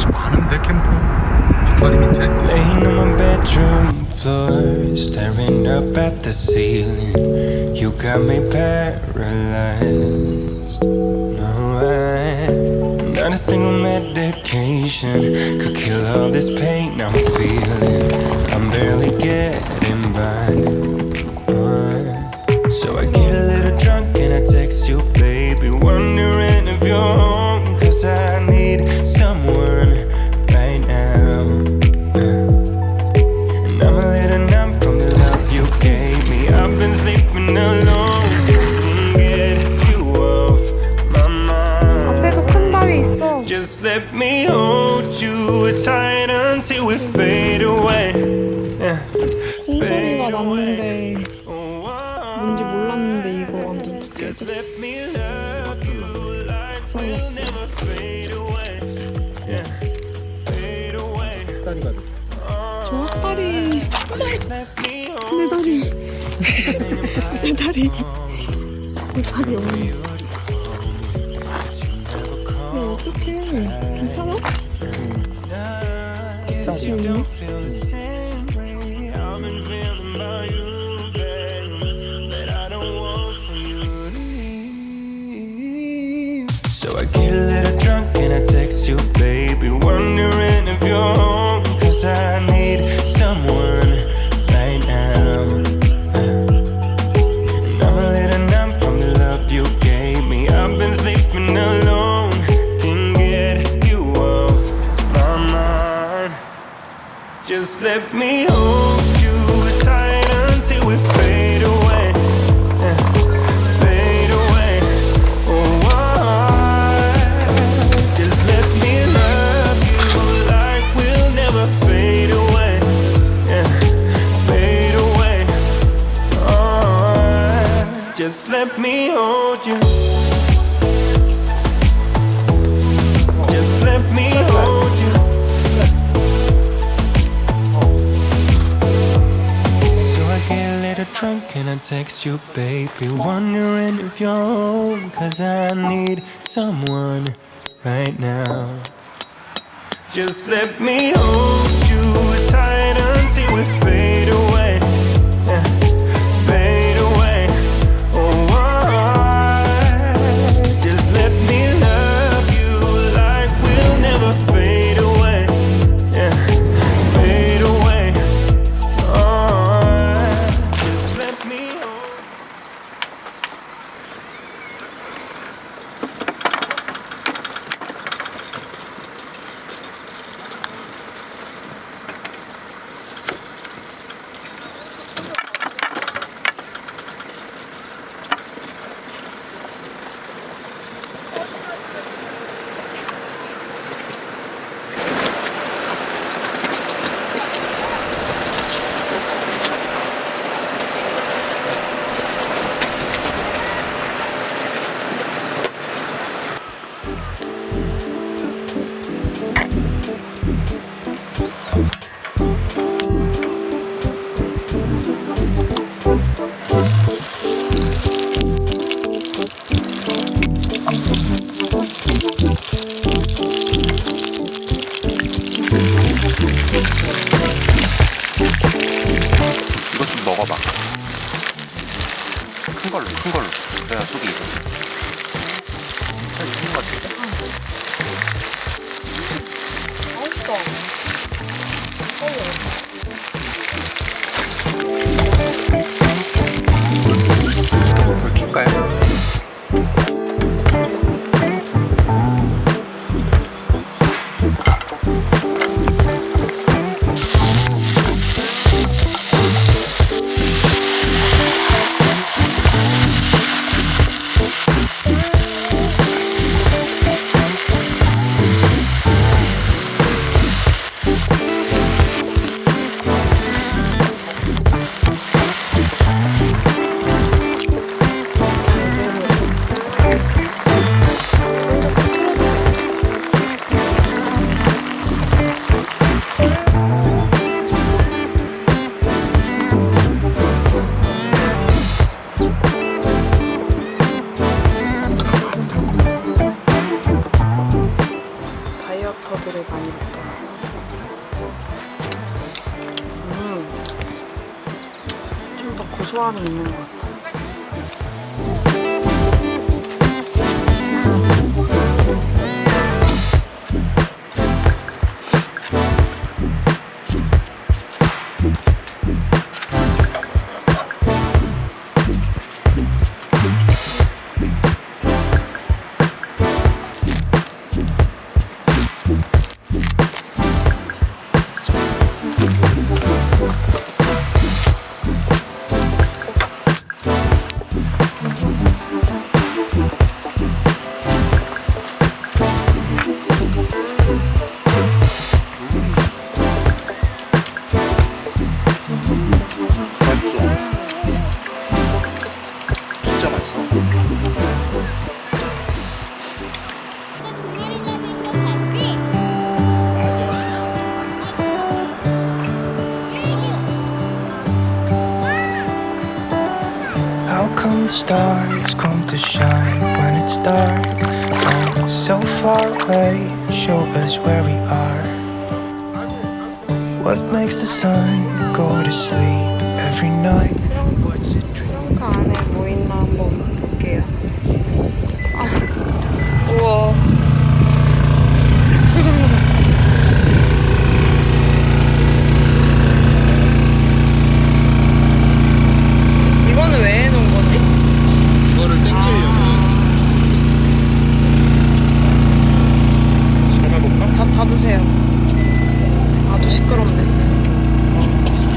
많은데 캠프 다리 밑에. Laying on my bedroom floor, staring up at the ceiling. You got me paralyzed. No, not a single medication could kill all this pain I'm feeling. I'm barely getting by. So I get a little drunk and I text you, baby, wondering if you're home, 'cause I need someone right now. And I'm a little numb from the love you gave me. I've been sleeping alone, can't get you off my mind. 앞에도 큰 바위 있어. Just let me hold you tight until we fade away. 콩소리가 났는데 뭔지 몰랐는데 이거 완전 느껴졌어. 다리가 됐어. 저 핫다리. 내 다리. 내 다리. 내 다리 없네. 어떡해. 괜찮아? 괜찮아? So I get a little drunk and I text you, baby, wondering if you're home, 'cause I need someone right now. And I'm a little numb from the love you gave me. I've been sleeping alone, can't get you off my mind. Just let me hold you tight until we fade away. Fade away. Oh, just let me love you like we'll never fade away. Fade away. Oh, just let me hold you. Just let me hold you. So I get a little drunk and I text you, baby, wondering if you're home, 'cause I need someone right now. Just let me hold you tight until we fade away. Fade away. Oh, just let me love you like we'll never fade away. Fade away. Oh, just let me hold. 다이어터들을 많이 먹더라고요. 좀 더 고소함이 있는 것 같아요. The stars come to shine when it's dark. Come so far away, show us where we are. What makes the sun go to sleep every night? What's it dream? 그 안에 뭐 있나 한번 볼게요. 우와. 이거는 왜 해놓은 거지? 이거를 땡기려고. 담아볼까? 다 드세요. 아주 시끄럽네.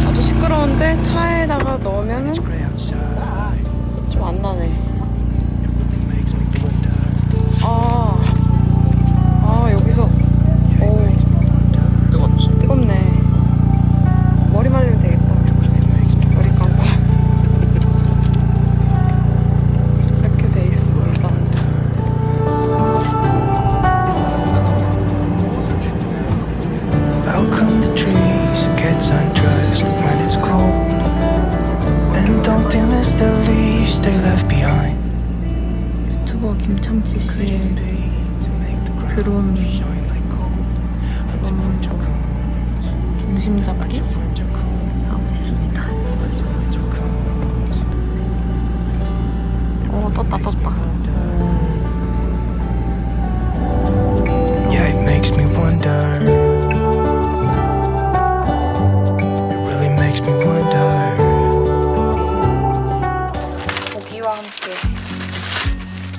아주 시끄러운데 차에다가 넣으면은 좀 안 나네. 여기서 뜨겁지? 뜨겁네. 머리 말리면 되겠다. 머리 감고. 이렇게 돼 있습니다. How come the trees get undressed when it's cold? And don't they miss the leaves they left behind? 유튜버 김참치 씨의 드론 중심 잡기 하고 있습니다. 떴다. Yeah, it makes me wonder. It really makes me wonder. 고기와 함께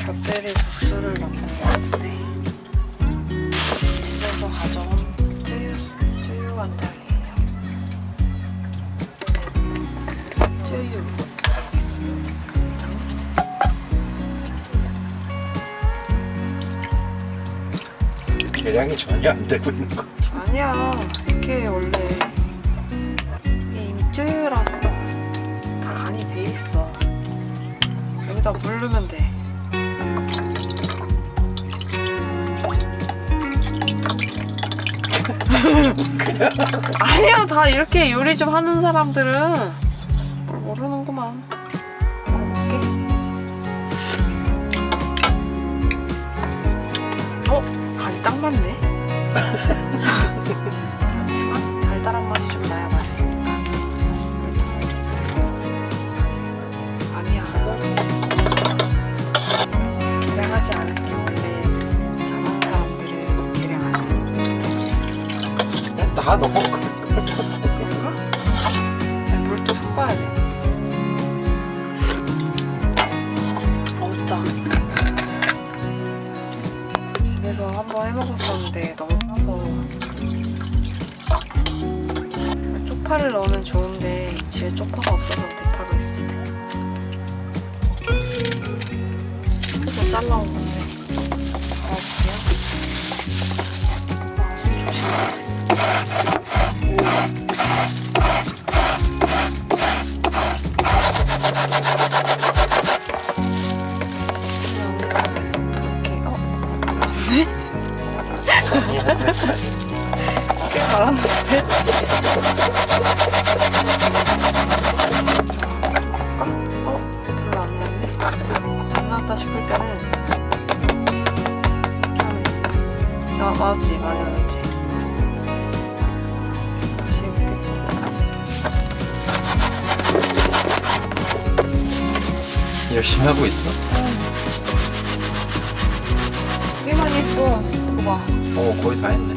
곁들일 국수를 만들었는데 집에서 가져온 쯔유 간장이에요. 쯔유. 계량이 전혀 안 되고 있는 거. 아니야. 이게 원래 이게 이미 쯔유라서 다 간이 돼 있어. 여기다 물 넣으면 돼. 아니야, 다 이렇게 요리 좀 하는 사람들은 뭘 모르는구만. 먹어볼게. 간이 딱 맞네. 하지만 달달한 맛이 좀 나야 맛있습니다. 아니야. 계량하지 않은 게 원래 잘하는 사람들은 계량하는 거지. 다 넣어. 물도 섞어야 돼. 짜. 집에서 한번 해먹었었는데 너무 짜서. 쪽파를 넣으면 좋은데 집에 쪽파가 없어서 대파로 했어. 그래서 잘라온 건데. 알아볼게요. 손 조심해야겠어. 꽤 잘하는데? 별로 안 나왔네. 안 나왔다 싶을 때는 이렇게 하면 맞지, 많이 나왔지. 열심히 하고 있어? 꽤 많이 했어. 이거 봐. 거의 다 했네.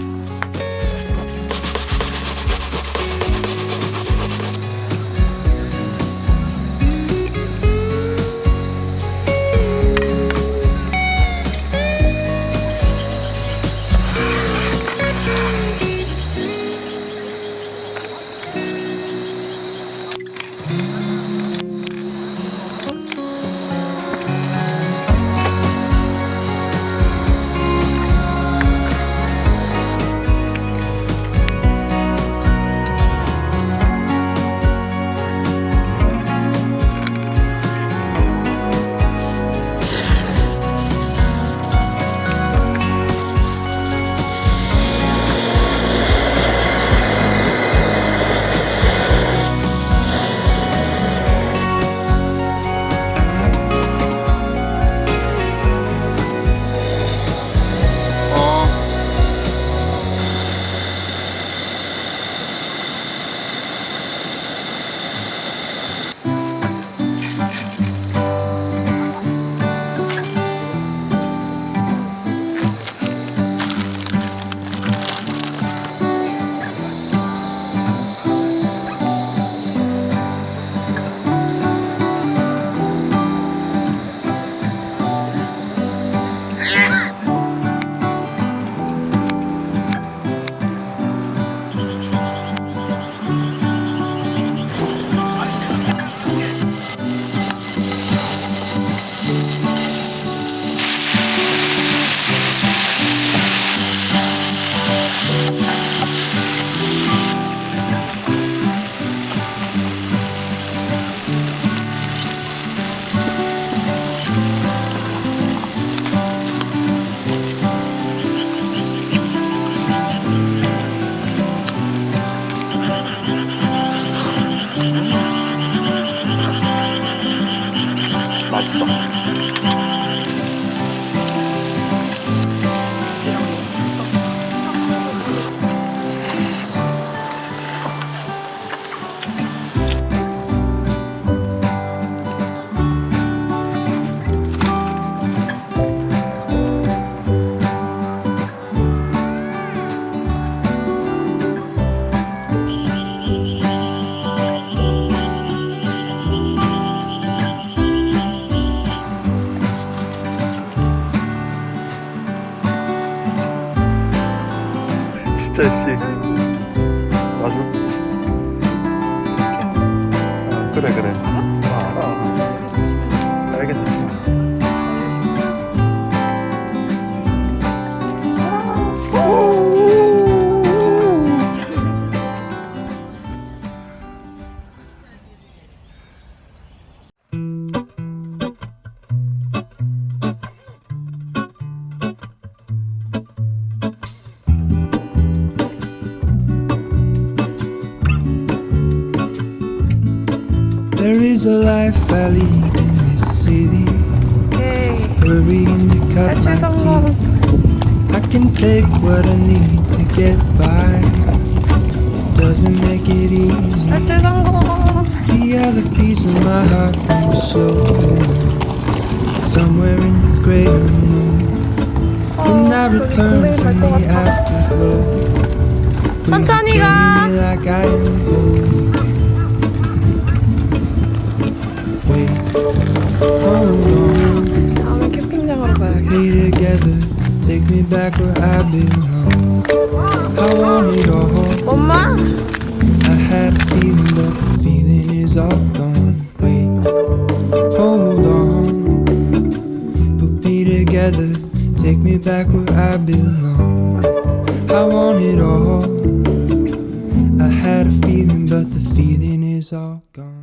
맛있어. 진짜 씨. 나도. 그래 그래. 알겠다. There is a life I lead in this city, hurrying to cut my teeth. I can take what I need to get by, doesn't make it easy. The other piece of my heart moves slow, somewhere in the great unknown. When I return from the afterglow, 천천히 가. like I am home. 다음에 캠핑장으로 가야겠다. Be together, take me back where I belong. I want it all. 엄마? I had a feeling, but the feeling is all gone. Wait, hold on. Put me together, take me back where I belong. I want it all. I had a feeling, but the feeling is all gone.